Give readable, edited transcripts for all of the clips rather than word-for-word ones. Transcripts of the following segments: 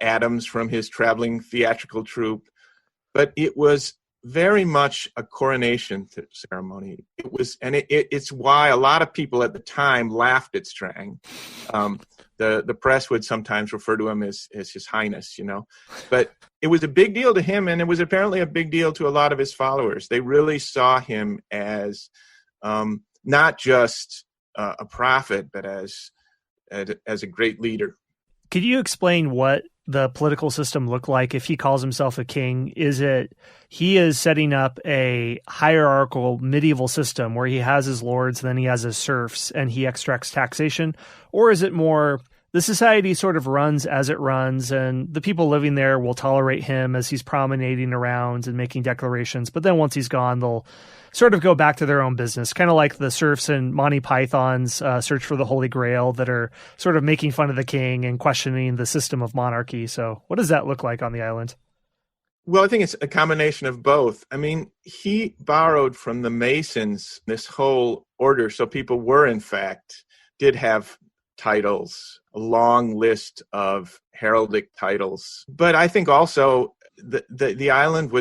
Adams from his traveling theatrical troupe. But it was very much a coronation ceremony. It was, and it's why a lot of people at the time laughed at Strang. The press would sometimes refer to him as His Highness, but it was a big deal to him, and it was apparently a big deal to a lot of his followers. They really saw him as not just a prophet, but as a great leader. Could you explain what the political system looked like if he calls himself a king? Is it he is setting up a hierarchical medieval system where he has his lords, then he has his serfs, and he extracts taxation? Or is it more the society sort of runs as it runs, and the people living there will tolerate him as he's promenading around and making declarations, but then once he's gone, they'll sort of go back to their own business, kind of like the serfs in Monty Python's Search for the Holy Grail that are sort of making fun of the king and questioning the system of monarchy. So what does that look like on the island? Well, I think it's a combination of both. I mean, he borrowed from the Masons this whole order. So people did have titles, a long list of heraldic titles. But I think also the island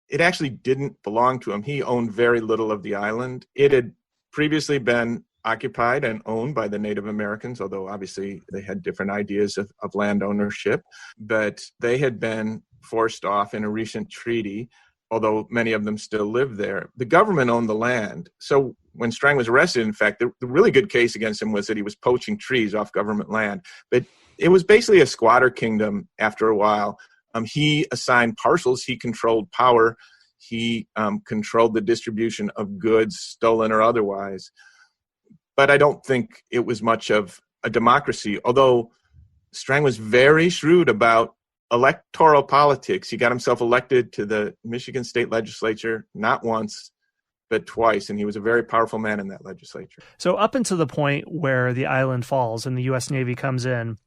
it actually didn't belong to him. He owned very little of the island. It had previously been occupied and owned by the Native Americans, although obviously they had different ideas of land ownership. But they had been forced off in a recent treaty, although many of them still live there. The government owned the land. So when Strang was arrested, in fact, the really good case against him was that he was poaching trees off government land. But it was basically a squatter kingdom after a while. He assigned parcels. He controlled power. He controlled the distribution of goods, stolen or otherwise. But I don't think it was much of a democracy, although Strang was very shrewd about electoral politics. He got himself elected to the Michigan state legislature, not once, but twice. And he was a very powerful man in that legislature. So up until the point where the island falls and the U.S. Navy comes in,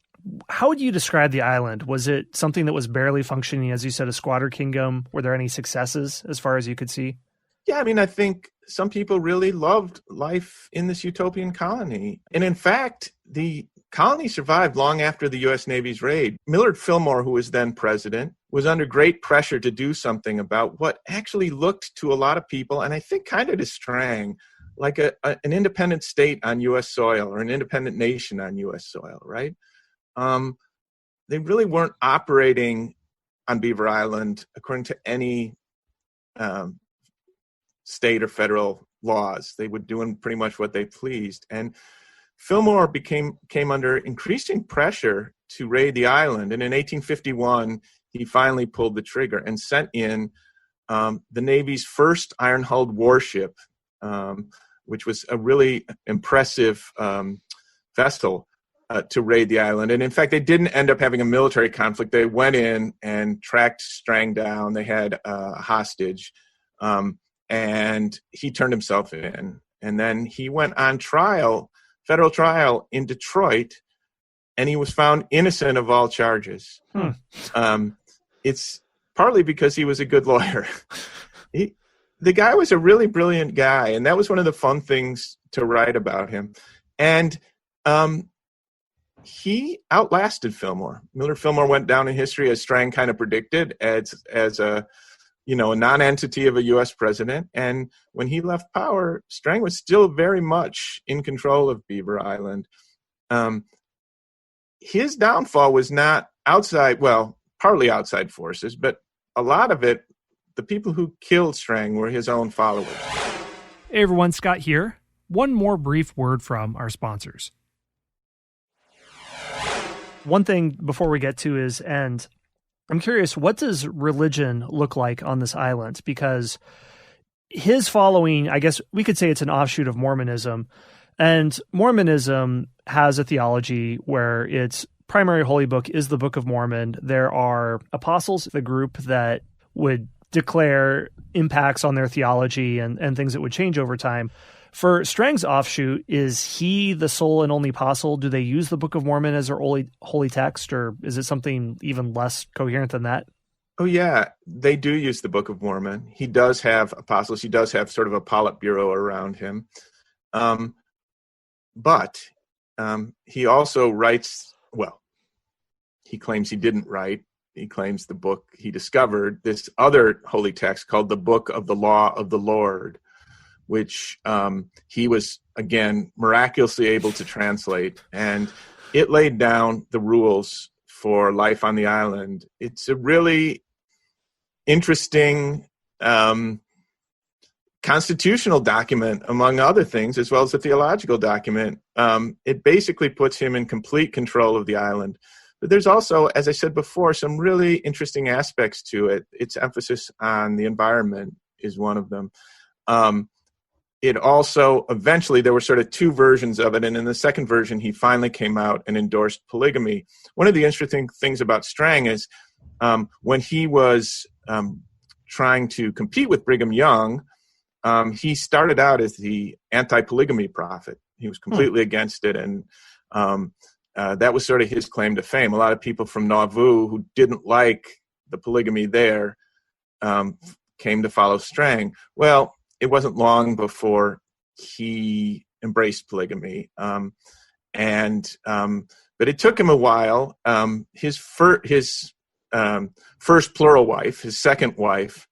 how would you describe the island? Was it something that was barely functioning, as you said, a squatter kingdom? Were there any successes as far as you could see? Yeah, I mean, I think some people really loved life in this utopian colony. And in fact, the colony survived long after the U.S. Navy's raid. Millard Fillmore, who was then president, was under great pressure to do something about what actually looked to a lot of people, and I think kind of to Strang, like an independent state on U.S. soil or an independent nation on U.S. soil, right? They really weren't operating on Beaver Island according to any state or federal laws. They were doing pretty much what they pleased. And Fillmore came under increasing pressure to raid the island. And in 1851, he finally pulled the trigger and sent in the Navy's first iron-hulled warship, which was a really impressive vessel to raid the island. And in fact, they didn't end up having a military conflict. They went in and tracked Strang down. They had a hostage, and he turned himself in. And then he went on trial, federal trial in Detroit, and he was found innocent of all charges. It's partly because he was a good lawyer. The guy was a really brilliant guy, and that was one of the fun things to write about him. And he outlasted Fillmore. Millard Fillmore went down in history, as Strang kind of predicted, as a non-entity of a U.S. president. And when he left power, Strang was still very much in control of Beaver Island. His downfall was not partly outside forces, but a lot of it, the people who killed Strang were his own followers. Hey everyone, Scott here. One more brief word from our sponsors. One thing before we get to his end, I'm curious, what does religion look like on this island? Because his following, I guess we could say it's an offshoot of Mormonism. And Mormonism has a theology where its primary holy book is the Book of Mormon. There are apostles, the group that would declare impacts on their theology and things that would change over time. For Strang's offshoot, is he the sole and only apostle? Do they use the Book of Mormon as their holy text, or is it something even less coherent than that? Oh, yeah, they do use the Book of Mormon. He does have apostles. He does have sort of a Politburo around him. But he also writes, he claims he didn't write. He claims the book he discovered, this other holy text called the Book of the Law of the Lord, which he was, again, miraculously able to translate. And it laid down the rules for life on the island. It's a really interesting constitutional document, among other things, as well as a theological document. It basically puts him in complete control of the island. But there's also, as I said before, some really interesting aspects to it. Its emphasis on the environment is one of them. It also, eventually, there were sort of two versions of it. And in the second version, he finally came out and endorsed polygamy. One of the interesting things about Strang is when he was trying to compete with Brigham Young, he started out as the anti-polygamy prophet. He was completely against it. And that was sort of his claim to fame. A lot of people from Nauvoo who didn't like the polygamy there came to follow Strang. Well, it wasn't long before he embraced polygamy. But it took him a while. His first plural wife, his second wife,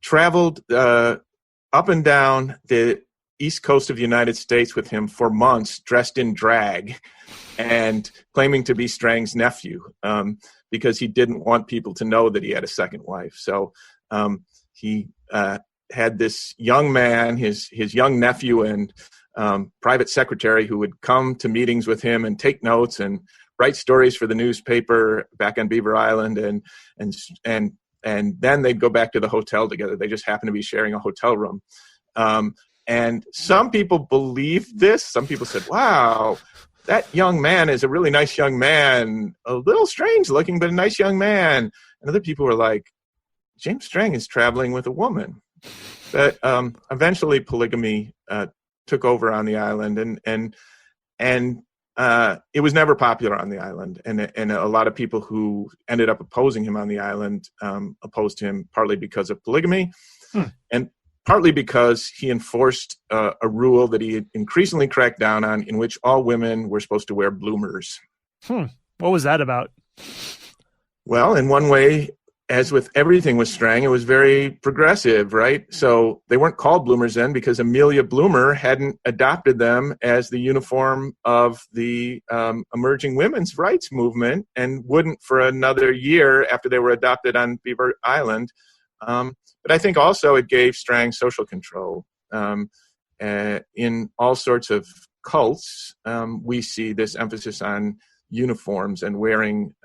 traveled up and down the East Coast of the United States with him for months, dressed in drag and claiming to be Strang's nephew, because he didn't want people to know that he had a second wife. So he had this young man, his young nephew and private secretary, who would come to meetings with him and take notes and write stories for the newspaper back on Beaver Island, and then they'd go back to the hotel together. They just happened to be sharing a hotel room. And some people believed this. Some people said, wow, that young man is a really nice young man, a little strange looking, but a nice young man. And other people were like, James Strang is traveling with a woman. But eventually polygamy took over on the island, and it was never popular on the island. And a lot of people who ended up opposing him on the island opposed him partly because of polygamy, and partly because he enforced a rule that he had increasingly cracked down on, in which all women were supposed to wear bloomers. What was that about? Well, in one way, as with everything with Strang, it was very progressive, right? So they weren't called bloomers then because Amelia Bloomer hadn't adopted them as the uniform of the emerging women's rights movement, and wouldn't for another year after they were adopted on Beaver Island. But I think also it gave Strang social control. In all sorts of cults, we see this emphasis on uniforms and wearing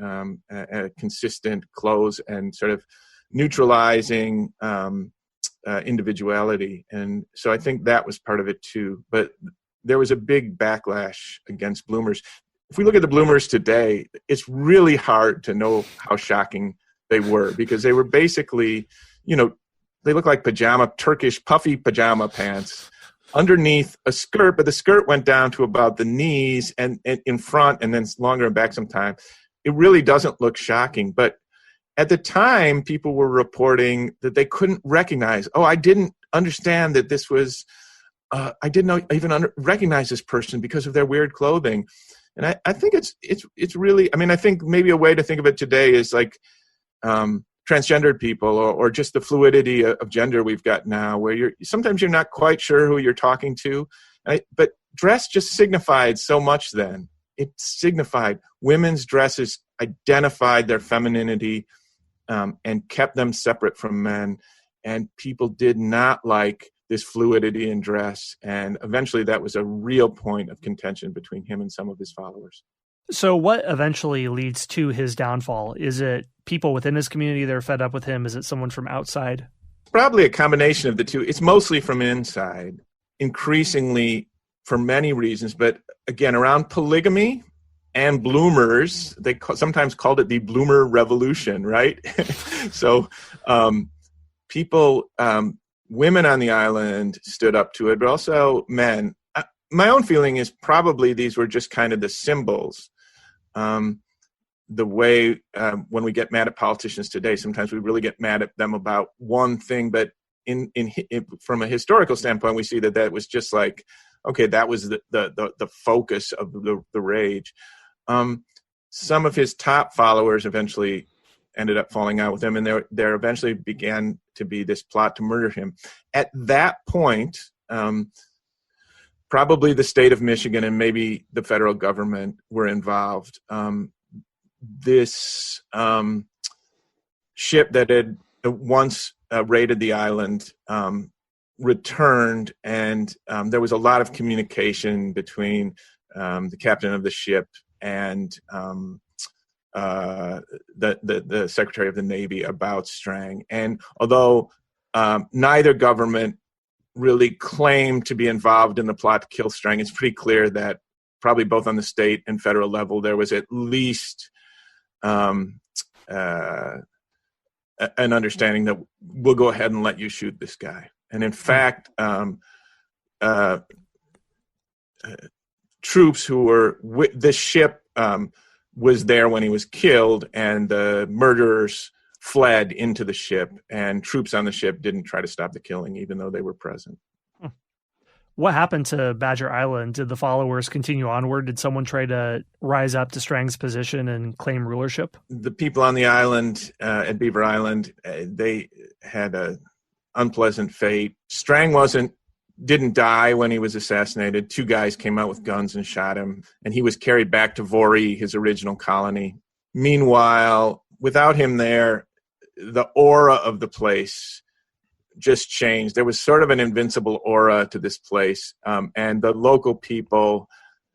consistent clothes and sort of neutralizing individuality. And so I think that was part of it too. But there was a big backlash against bloomers. If we look at the bloomers today, it's really hard to know how shocking they were, because they were basically, they look like Turkish puffy pajama pants underneath a skirt, but the skirt went down to about the knees and in front, and then longer and back sometime. It really doesn't look shocking. But at the time, people were reporting that they couldn't recognize, I didn't understand that this was, I didn't even recognize this person because of their weird clothing. And I think it's really, I think maybe a way to think of it today is like, transgendered people, or just the fluidity of gender we've got now, where sometimes you're not quite sure who you're talking to. But dress just signified so much then. It signified women's dresses identified their femininity and kept them separate from men. And people did not like this fluidity in dress. And eventually that was a real point of contention between him and some of his followers. So what eventually leads to his downfall? Is it people within his community that are fed up with him? Is it someone from outside? Probably a combination of the two. It's mostly from inside, increasingly for many reasons. But again, around polygamy and bloomers, they sometimes called it the bloomer revolution, right? So people, women on the island stood up to it, but also men. My own feeling is probably these were just kind of the symbols. The way when we get mad at politicians today, sometimes we really get mad at them about one thing, but in from a historical standpoint, we see that was just like, okay, that was the focus of the rage. some of his top followers eventually ended up falling out with him, and there eventually began to be this plot to murder him. At that point, probably the state of Michigan and maybe the federal government were involved. This ship that had once raided the island returned, and there was a lot of communication between the captain of the ship and the Secretary of the Navy about Strang. And although neither government really claimed to be involved in the plot to kill Strang, it's pretty clear that probably both on the state and federal level there was at least an understanding that we'll go ahead and let you shoot this guy. And in fact, troops who were with the ship was there when he was killed, and the murderers fled into the ship, and troops on the ship didn't try to stop the killing, even though they were present. What happened to Badger Island? Did the followers continue onward? Did someone try to rise up to Strang's position and claim rulership? The people on the island, at Beaver Island, they had a unpleasant fate. Strang didn't die when he was assassinated. 2 guys came out with guns and shot him, and he was carried back to Vori, his original colony. Meanwhile, without him there, the aura of the place just changed. There was sort of an invincible aura to this place, and the local people,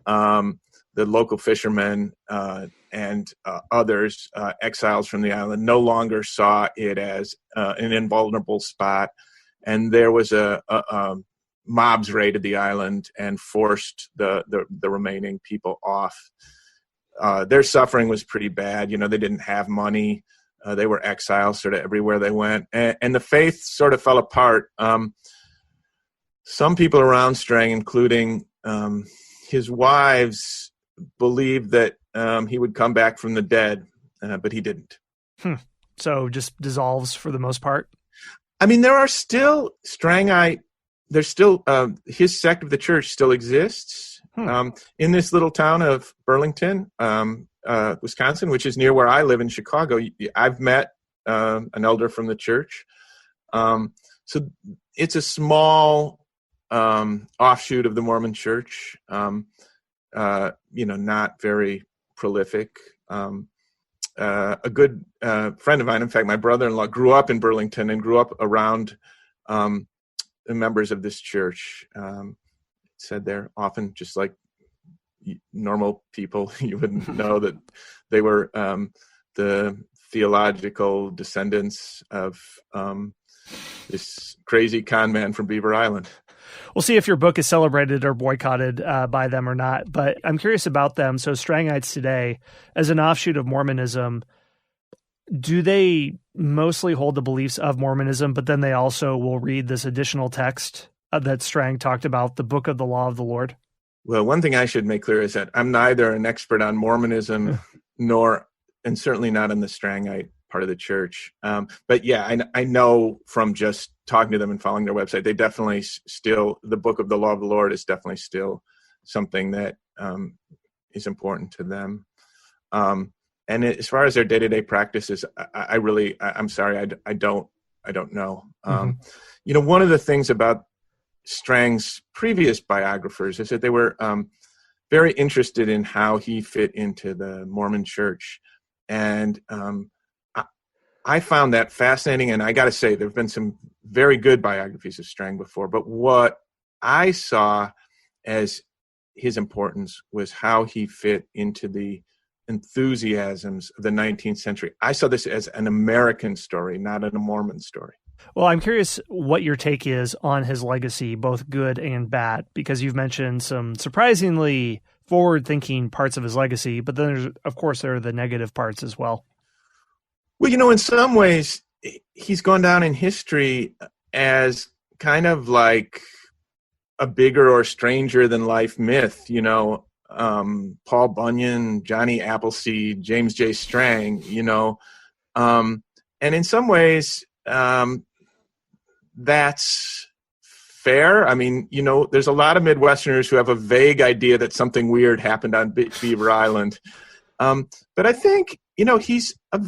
the local fishermen, and others, exiles from the island, no longer saw it as an invulnerable spot. And there was a mobs raided the island and forced the remaining people off. Their suffering was pretty bad. They didn't have money. They were exiles sort of everywhere they went. And the faith sort of fell apart. Some people around Strang, including his wives, believed that he would come back from the dead, but he didn't. So just dissolves for the most part? I mean, there are still there's still his sect of the church still exists in this little town of Burlington, Wisconsin, which is near where I live in Chicago. I've met an elder from the church. So it's a small offshoot of the Mormon church, not very prolific. A good friend of mine, in fact, my brother-in-law, grew up in Burlington and grew up around the members of this church. Said they're often just like normal people. You wouldn't know that they were the theological descendants of this crazy con man from Beaver Island. We'll see if your book is celebrated or boycotted by them or not, but I'm curious about them. So Strangites today, as an offshoot of Mormonism, do they mostly hold the beliefs of Mormonism, but then they also will read this additional text that Strang talked about, the Book of the Law of the Lord? Well, one thing I should make clear is that I'm neither an expert on Mormonism and certainly not in the Strangite part of the church. But yeah, I know from just talking to them and following their website, they definitely still, the Book of the Law of the Lord is definitely still something that is important to them. And as far as their day-to-day practices, I'm sorry, I don't know. One of the things about Strang's previous biographers is that they were very interested in how he fit into the Mormon church. And I found that fascinating, and I got to say, there have been some very good biographies of Strang before, but what I saw as his importance was how he fit into the enthusiasms of the 19th century. I saw this as an American story, not a Mormon story. Well, I'm curious what your take is on his legacy, both good and bad, because you've mentioned some surprisingly forward-thinking parts of his legacy, but then, there are the negative parts as well. Well, in some ways, he's gone down in history as kind of like a bigger or stranger than life myth, Paul Bunyan, Johnny Appleseed, James J. Strang, and in some ways, that's fair. I mean, there's a lot of Midwesterners who have a vague idea that something weird happened on Beaver Island. But I think, he's a